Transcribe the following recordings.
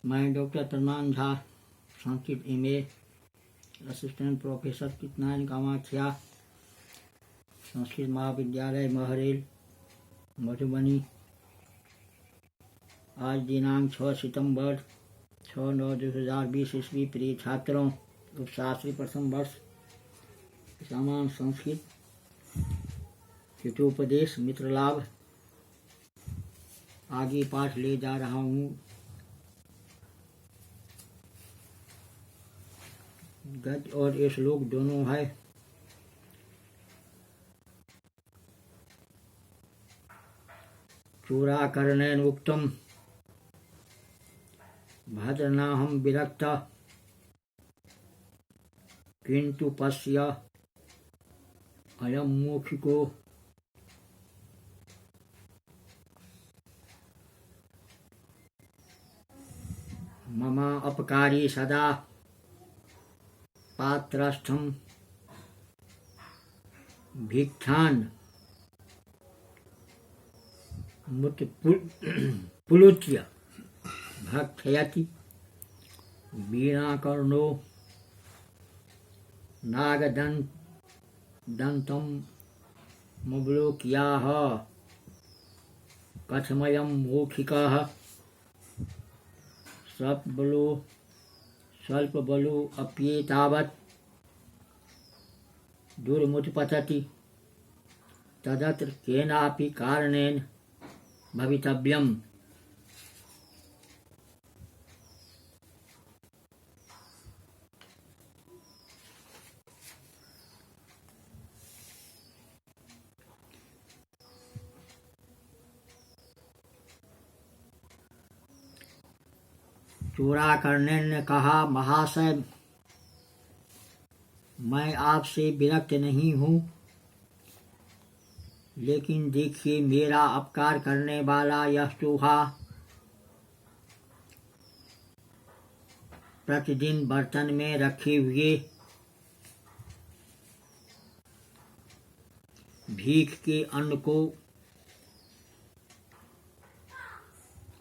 मैं doctor Tanman Jha, Sanskrit MA, assistant professor कितनायन कामाख्या, संस्कृत महाविद्यालय महरेल, मधुबनी। आज दिनांक 6 सितंबर 6/9/2020 ईस्वी। प्रिय छात्रों, उपशास्त्री प्रथम वर्ष सामान्य संस्कृत हितोपदेश मित्र लाभ आगे पाठ ले जा रहा हूँ। गद्य और ये श्लोक दोनों है। चूराकर्णेन उक्तम भद्रनाहं विरक्त किंतु पश्य अयं मौखिको मम अपकारी सदा पात्रस्थं भिक्षान् पुलुच्य भक्षयति। वीणाकर्णो नागदन्तं मवलोक्याः कथमयं मौखिकः स्वल्पबलो अप्येतावत् दुर्मुत्पतति तदत्र केनापि कारणेन भवितव्यम्। चूराकर्णेन ने कहा, महाशय, मैं आपसे विरक्त नहीं हूँ, लेकिन देखिए मेरा अपकार करने वाला यह चूहा प्रतिदिन बर्तन में रखे हुए भीख के अन्न को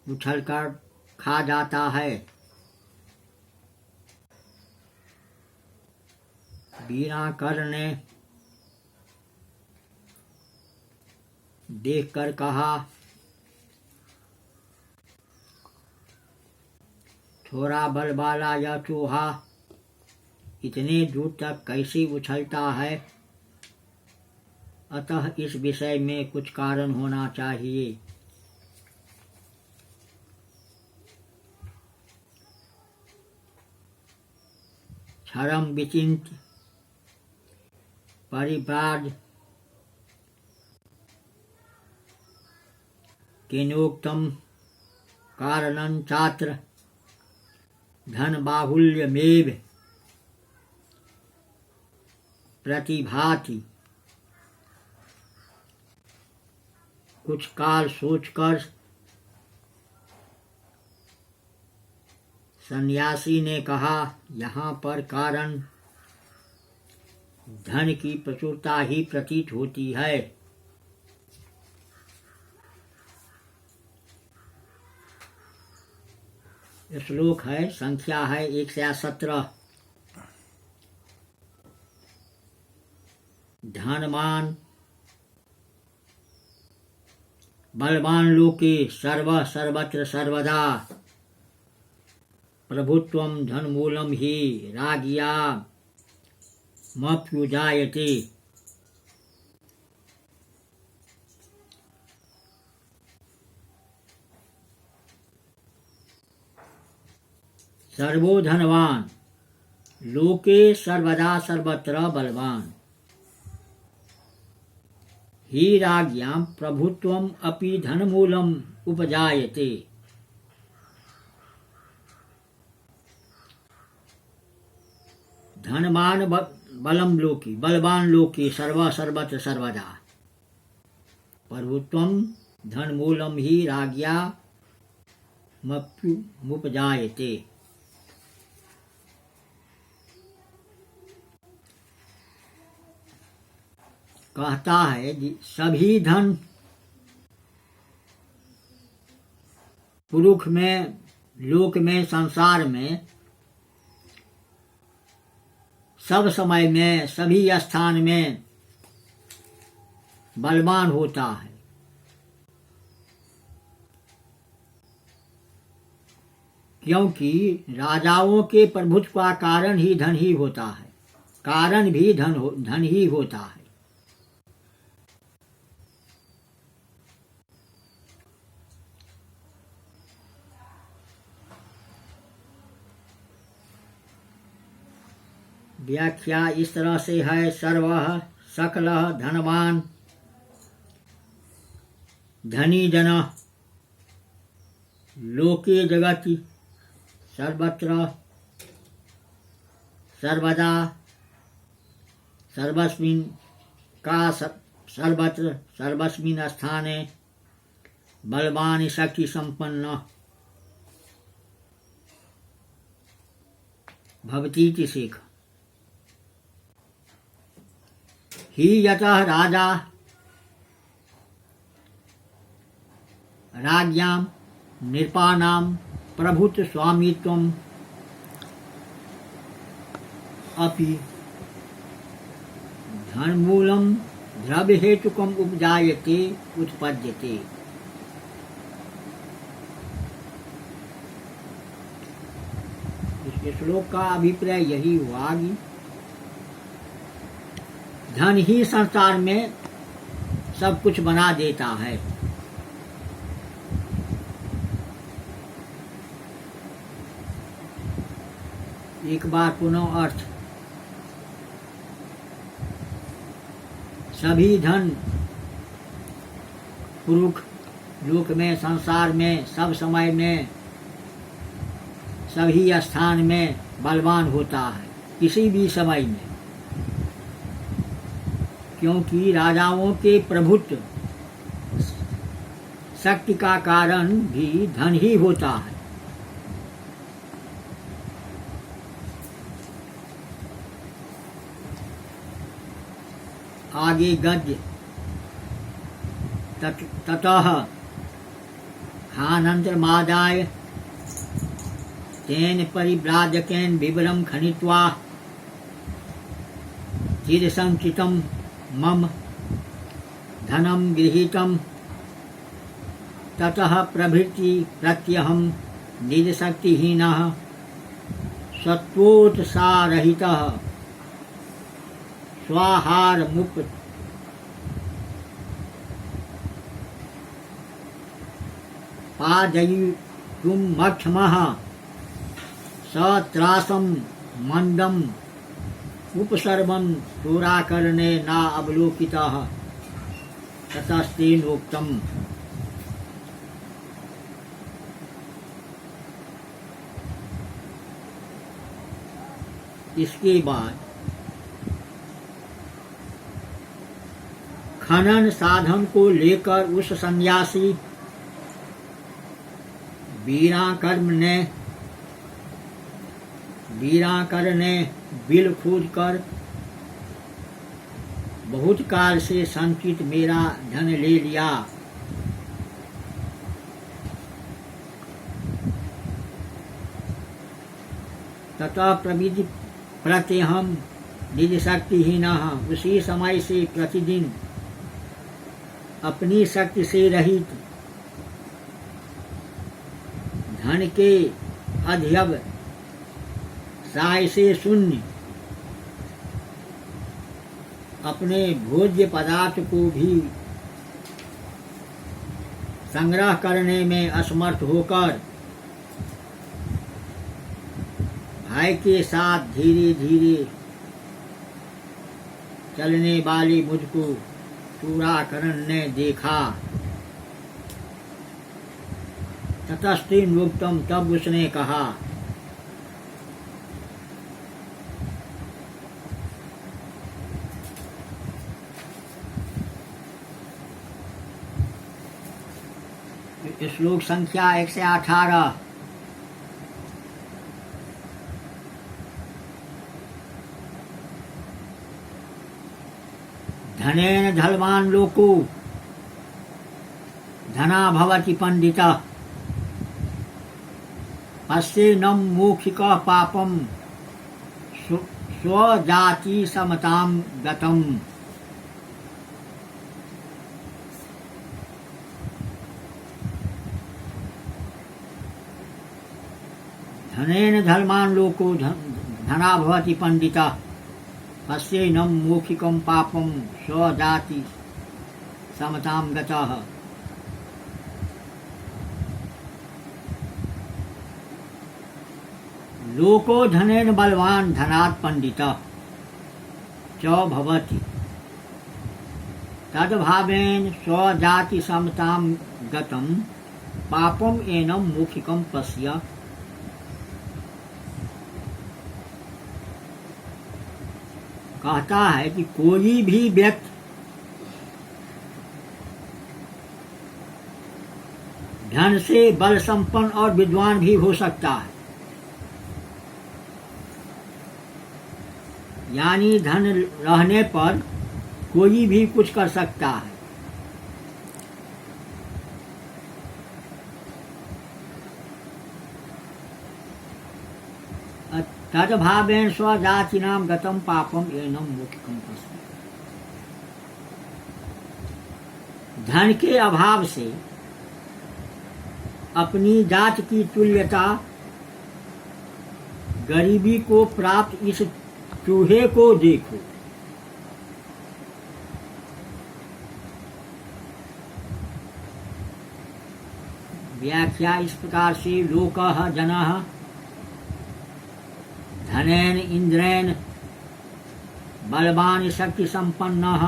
उछलकर खा जाता है। वीणाकर्ण ने देखकर कहा, थोड़ा बल वाला यह चूहा इतने दूर तक कैसे उछलता है, अतः इस विषय में कुछ कारण होना चाहिए। क्षरम विचिन्त्य परिव्राज केनोक्तम कारणं चात्र धनबाहुल्यमेव प्रतिभाति। कुछ काल सोचकर सन्यासी ने कहा, यहाँ पर कारण धन की प्रचुरता ही प्रतीत होती है। श्लोक है, संख्या है 117। धनवान बलवान लोके सर्वत्र सर्वदा प्रभुत्वं धनमूलं हि राज्ञा मप्युजायते। सर्वो धनवान लोके सर्वदा सर्वत्र बलवान ही राज्ञां प्रभुत्वम् अपि धनमूलम् उपजायते। धनवान बलम लोकी बलवान लोकी सर्वत्र सर्वदा प्रभुत्वम् धनमूलम् ही राज्ञा मुपजायते। कहता है सभी धन पुरुष में लोक में, संसार में, सब समय में, सभी स्थान में बलवान होता है। क्योंकि राजाओं के प्रभुत्व का कारण ही धन ही होता है, कारण भी धन ही होता है। व्याख्या इस तरह से है, सर्वः सकलः धनवान धनी जन लोके जगति सर्वत्र सर्वदा सर्वस्मिन् का सर्वत्र सर्वस्मिन् स्थाने बलवान शक्ति संपन्न भवतीति सीख। ही यतः राजा राज्ञां नृपाणां प्रभुत्व स्वामित्वम् अपि धनमूलं द्रव्य हेतुकम् उपजायते उत्पद्यते। इस श्लोक का अभिप्राय यही हुआ कि धन ही संसार में सब कुछ बना देता है। एक बार पुनः अर्थ, सभी धन पुरुष लोक में, संसार में, सब समय में, सभी स्थान में बलवान होता है, किसी भी समय में। क्योंकि राजाओं के प्रभुत्व शक्ति का कारण भी धन ही होता है। आगे गद्य, ततः हानन्तरमादाय तेन परिव्राजकेन विवरं खनित्वा चिरसञ्चितं मम धनं गृहीतं ततः प्रभृति प्रत्यहं निजशक्तिहीनः सत्वोत्साहरहितः स्वाहार मुक्त पादयुं मक्षमः सत्रासं मंदम् उपसर्वं चोराकरणे न अवलोकितः ततस्तेनोक्तम्। इसके बाद खनन साधन को लेकर उस सन्यासी वीराकर ने बिल खोद कर बहुत काल से संचित मेरा धन ले लिया। तथा प्रविधि प्रत्यहम निज शक्तिहीन, उसी समय से प्रतिदिन अपनी शक्ति से रहित धन के अध्यव साय से शून्य अपने भोज्य पदार्थ को भी संग्रह करने में असमर्थ होकर भय के साथ धीरे धीरे चलने वाली मुझको चूड़ाकरण ने देखा। ततस्तेनोक्तम्, तब उसने कहा, श्लोक संख्या 118। धनेन धनवान् लोको धना भवति पंडितः पश्येनं मौखिकः पापं स्वजाति समतां गतम्। धनेन धर्मान् लोको धना भवति पंडितः पश्येनं मौखिकं पापं स्वजाति समतां गतः। लोको धनेन बलवान धनात् पंडितः च भवति तद्भावेन स्वजाति समतां गतं पापम एनं मौखिकं पश्य। कहता है कि कोई भी व्यक्ति धन से बल संपन्न और विद्वान भी हो सकता है, यानी धन रहने पर कोई भी कुछ कर सकता है। तद्भावेन स्वजातिनां गतं पापम एनं मौखिकं पश्य। धन के अभाव से अपनी जात की तुल्यता गरीबी को प्राप्त इस चूहे को देखो। व्याख्या इस प्रकार से लोकः जनः धनेन इंद्रेण बलवान शक्ति संपन्नः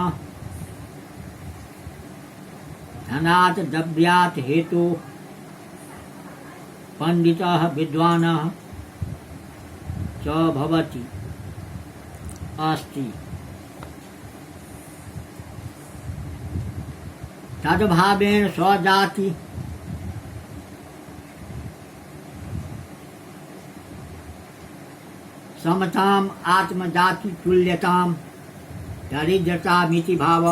धनात् द्रव्यात् हेतु पंडितः विद्वानः च भवति अस्ति। तद्भावेन स्वजाति समताम आत्मजाति तुल्यताम दरिद्रतामिति भाव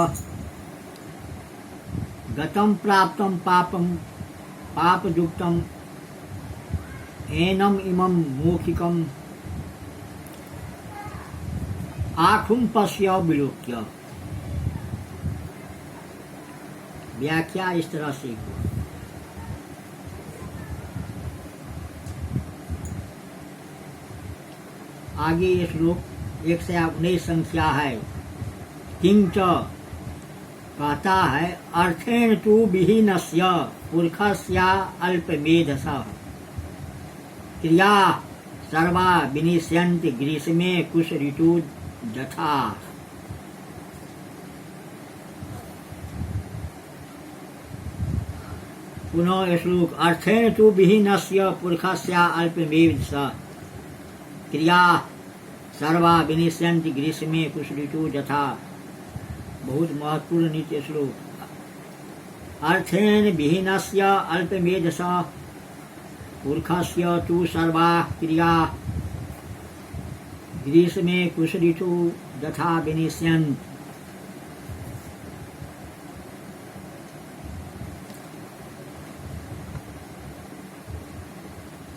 गतं प्राप्तं पापं पापयुक्तम् एनम् इमं मौखिकम् आखुं पश्य विलोक्य। व्याख्या इस तरह से आगे ये श्लोक 119 संख्या है। किंच कहता है अर्थेन तु विहीनस्य पुरखस्य अल्पमेधसः क्रिया सर्वा विनिश्यन्ति ग्रीष्मे कुश ऋतु यथा। पुनः श्लोक अर्थेन तु विहीनस्य पुरखस्य अल्पमेधसः क्रिया सर्वा विनिश्यन्ति ग्रीष्मे कुश ऋतु यथा। बहुत महत्वपूर्ण नीचे श्लोक। अर्थेन विहीनस्य अल्पमेधसः पुरखस्य तु सर्वा क्रिया ग्रीष्मे कुश ऋतु यथा विनिश्यन्ति।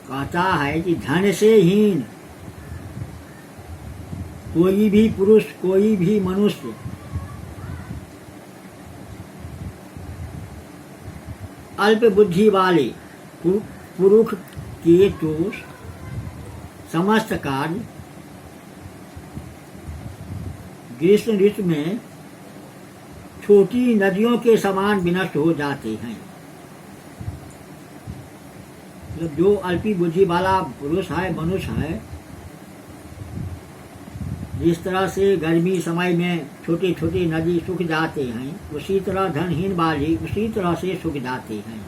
कहता है कि धन से हीन कोई भी पुरुष कोई भी मनुष्य अल्प बुद्धि वाले पुरुष के तो समस्त कार्य ग्रीष्म ऋतु में छोटी नदियों के समान विनष्ट हो जाते हैं। जो अल्पी बुद्धि वाला पुरुष है मनुष्य है, जिस तरह से गर्मी समय में छोटे छोटे नदी सूख जाते हैं, उसी तरह धनहीन वाले उसी तरह से सूख जाते हैं।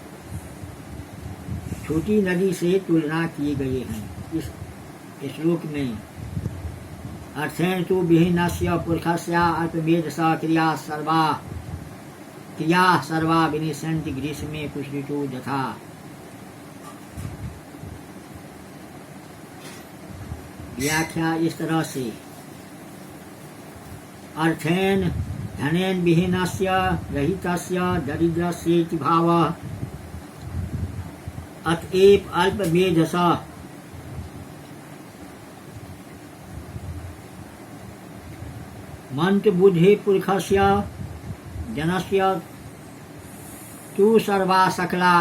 छोटी नदी से तुलना किए गए हैं इस श्लोक में। अर्थेन तु विहीनस्य पुरखस्य अल्पमेधसः क्रिया सर्वा विनिश्यन्ति ग्रीष्मे कुश ऋतु यथा। व्याख्या इस तरह से अर्थेन धनेन विहीनस्य रहितस्य दरिद्रस्य इति भावः। अतएव अल्पमेधसः मंत्र बुद्धि पुरुषस्य जनस्य तु सर्वा सकला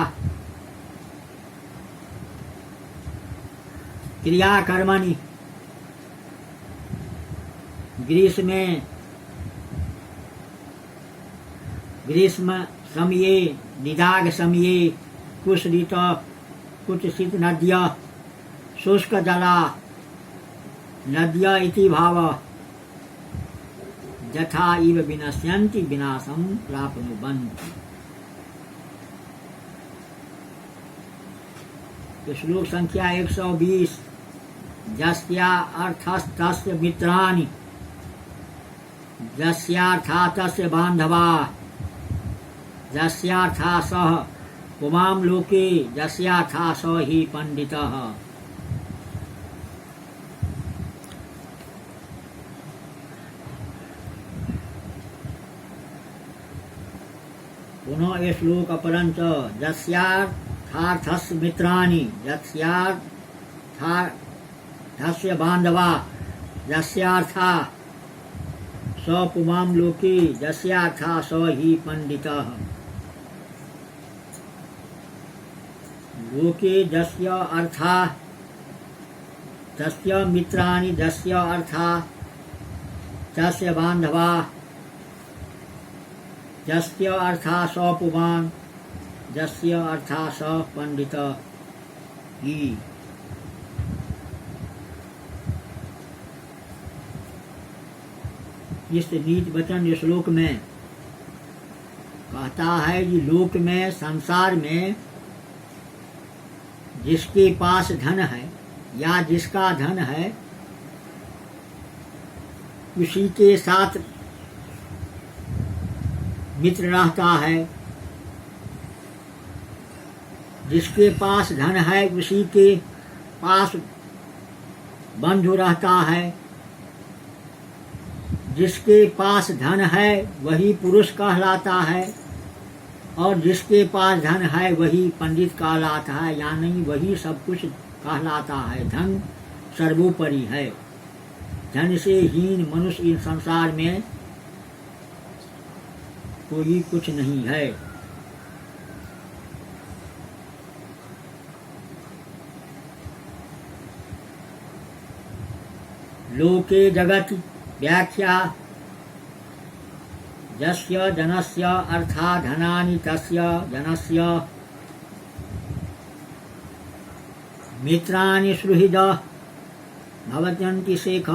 क्रिया कर्मणि ग्रीष्म समये निदाग समये कुसरित कुत्सित नद्य शुष्क जला नद्य इति भाव यथा इव विनश्यन्ति विनाशं प्राप्नुवन्ति। श्लोक संख्या 120। यस्या अर्थस्तस्य मित्राणि यस्यार्था तस्य बान्धवा यस्यार्था सः पुमां लोके यस्यार्था स हि पंडितः। पुनः श्लोक अपरंच यस्यार्थार्थस्य मित्राणि यस्यार्थस्य बान्धवा यस्यार्था स पुमां लोके यस्यार्था स हि पंडितः। लोके यस्य अर्था तस्य मित्राणि यस्य अर्था तस्य बान्धवा यस्य अर्था स पुमान् यस्य अर्था स पंडितः हि। इस नीति वचन श्लोक में कहता है कि लोक में संसार में जिसके पास धन है या जिसका धन है उसी के साथ मित्र रहता है। जिसके पास धन है उसी के पास बंधु रहता है। जिसके पास धन है वही पुरुष कहलाता है और जिसके पास धन है वही पंडित कहलाता है, यानी वही सब कुछ कहलाता है। धन सर्वोपरि है। धन से हीन मनुष्य इस संसार में कोई कुछ नहीं है। लोके जगत व्याख्या यस्य जनस्य अर्था धनानि तस्य जनस्य मित्राणि सुहृद भवन्ति शेख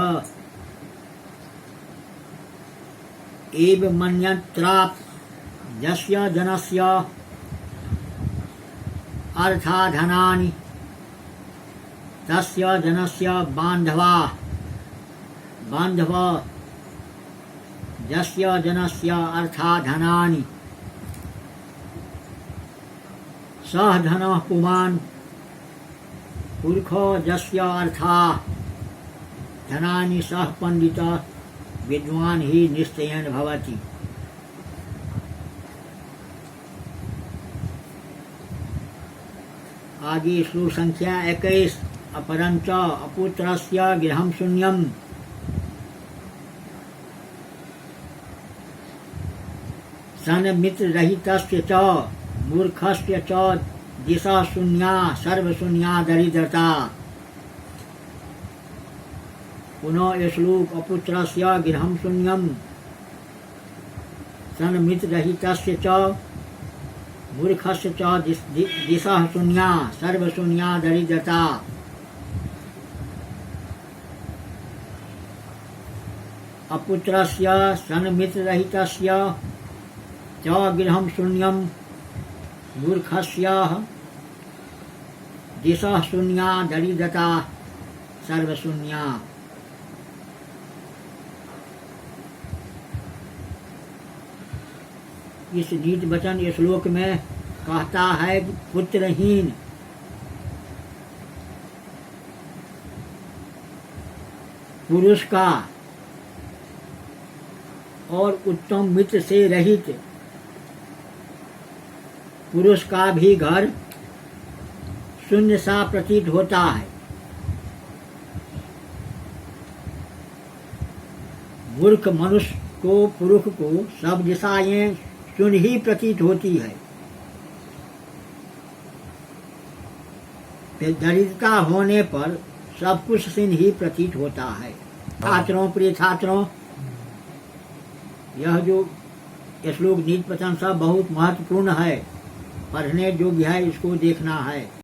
एव मन्यत्राप् यस्य जनस्य अर्था धनानि तस्य जनस्य बान्धवा यस्य जनस्य अर्था धनानि सह धनः पुमान् पुरुषो यस्य अर्था धनानि सह पंडितः विद्वान ही निश्चयेन भवति। आगे श्लोक संख्या 21। अपरंच अपुत्रस्य गृहं शून्यम् सन मित्र रहितस्य च मूर्खस्य च दिशा शून्या सर्वशून्या दरिद्रता। पुनः श्लोक अपुत्रस्य गृहं शून्यम् सन मित्र रहितस्य च मूर्खस्य च दिशा शून्या सर्वशून्या दरिद्रता। अपुत्रस्य सन मित्र रहितस्य च गृहं शून्यं मूर्खस्य दिशा शून्या दरिद्रता सर्वशून्या। इस नीति वचन श्लोक में कहता है कि पुत्रहीन पुरुष का और उत्तम मित्र से रहित पुरुष का भी घर शून्य सा प्रतीत होता है। मूर्ख मनुष्य को, पुरुष को सब दिशाएं शून्य ही प्रतीत होती है। दरिद्रता होने पर सब कुछ शून्य ही प्रतीत होता है। छात्रों, प्रिय छात्रों, यह जो श्लोक नीति प्रशंसा बहुत महत्वपूर्ण है, पढ़ने योग्य है, इसको देखना है।